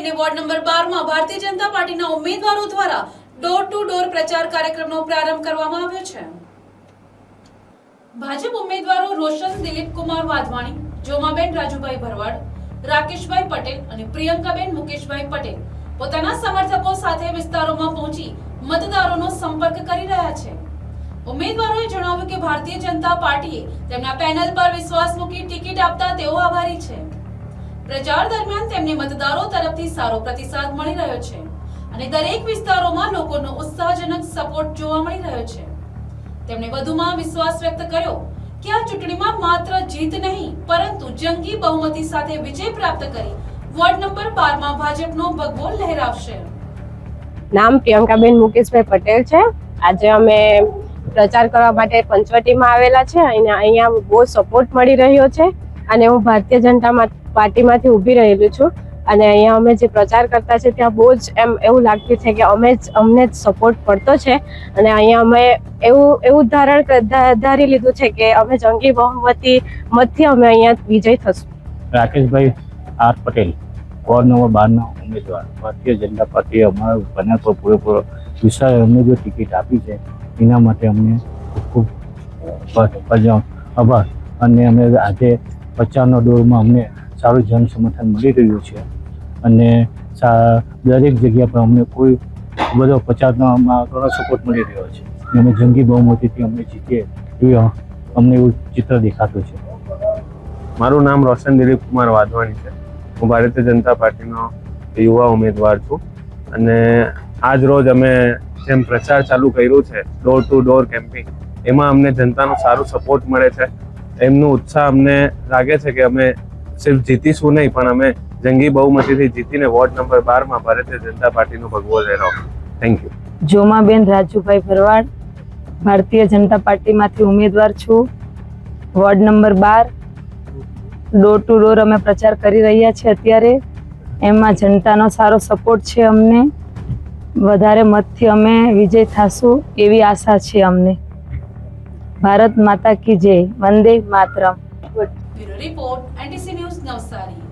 લઈને ward number 12 માં ભારતીય જનતા પાર્ટીના ઉમેદવારો દ્વારા ડોર ટુ ડોર પ્રચાર કાર્યક્રમનો પ્રારંભ કરવામાં આવ્યો છે। ભાજપ ઉમેદવારો રોશન દિલીપ કુમાર વાધવાણી, જોમાબેન રાજુભાઈ ભરવાડ, રાકેશભાઈ પટેલ અને પ્રિયંકાબેન મુકેશભાઈ પટેલ પોતાના સમર્થકો સાથે વિસ્તારોમાં પહોંચી મતદારોનો સંપર્ક કરી રહ્યા છે। ઉમેદવારોએ જણાવ્યું કે ભારતીય જનતા પાર્ટીએ તેમના પેનલ પર વિશ્વાસ મૂકી ટિકિટ આપતા તેઓ આભારી છે। પ્રચાર દરમિયાન તેમને મતદારો તરફથી સારો પ્રતિસાદ મળી રહ્યો છે અને દરેક વિસ્તારોમાં લોકોનો ઉત્સાહજનક સપોર્ટ જોવા મળી રહ્યો છે। તેમણે વધુમાં વિશ્વાસ વ્યક્ત કર્યો કે આ ચૂંટણીમાં માત્ર જીત નહીં પરંતુ જંગી બહુમતી સાથે વિજય પ્રાપ્ત કરી વોર્ડ નંબર 12 માં ભાજપનો ભગવો લહેરાવશે। નામ પ્રિયંકાબેન મુકેશભાઈ પટેલ છે। આજે અમે પ્રચાર કરવા માટે પંચવટીમાં આવેલા છે અને અહીંયા બહુ સપોર્ટ મળી રહ્યો છે અને હું ભારતીય જનતા પાર્ટીમાંથી ઊભી રહેલું છું અને અહીંયા અમે જે પ્રચાર કરતા છે ત્યાં બહુ જ એવું લાગતું છે કે અમને જ સપોર્ટ પડતો છે અને અહીંયા અમે એવું ધારી લીધું છે કે અમે જંગી બહુમતી મતથી અમે અહીંયા વિજય થશું। રાકેશભાઈ આર પટેલ, વોર્ડ નંબર 12 ના ઉમેદવાર, ભારતીય જનતા પાર્ટીએ અમારા પેનલ પર પૂરેપૂરો વિશ્વાસ અમને જો ટિકિટ આપી છે એના માટે અમને ખૂબ આભાર। અને અમે આજે પ્રચારના દોરમાં અમને સારું જન સમર્થન મળી રહ્યું છે અને દરેક જગ્યા પર અમને કોઈ બધો પ્રચારમાં ઘણો સપોર્ટ મળી રહ્યો છે। અમે જંગી બહુમતીથી અમને જીતીએ એવું અમને એવું ચિત્ર દેખાતું છે। મારું નામ રોશન દિલીપ કુમાર વાધવાણી છે। હું ભારતીય જનતા પાર્ટીનો યુવા ઉમેદવાર છું અને આજ રોજ અમે જેમ પ્રચાર ચાલુ કર્યું છે ડોર ટુ ડોર કેમ્પિંગ, એમાં અમને જનતાનો સારો સપોર્ટ મળે છે। એમનો ઉત્સાહ અમને લાગે છે કે અમે સિર્ફ જીતીશું નહીં પણ અમે જંગી બહુમતીથી જીતીને વોર્ડ નંબર 12 માં ભારતીય જનતા પાર્ટીનો ભગવો લહેરાવશું। Thank you. જોમાબેન રાજુભાઈ ભરવાડ, ભારતીય જનતા પાર્ટીમાંથી ઉમેદવાર છું। Ward number 12 door to door અમે પ્રચાર કરી રહ્યા છીએ અત્યારે। એમાં જનતાનો સારો સપોર્ટ છે અમને। વધારે મતથી અમે વિજય થશું એવી આશા છે અમને। ભારત માતા કી જય, Vande Mataram. Bureau report, NTC news, Navsari.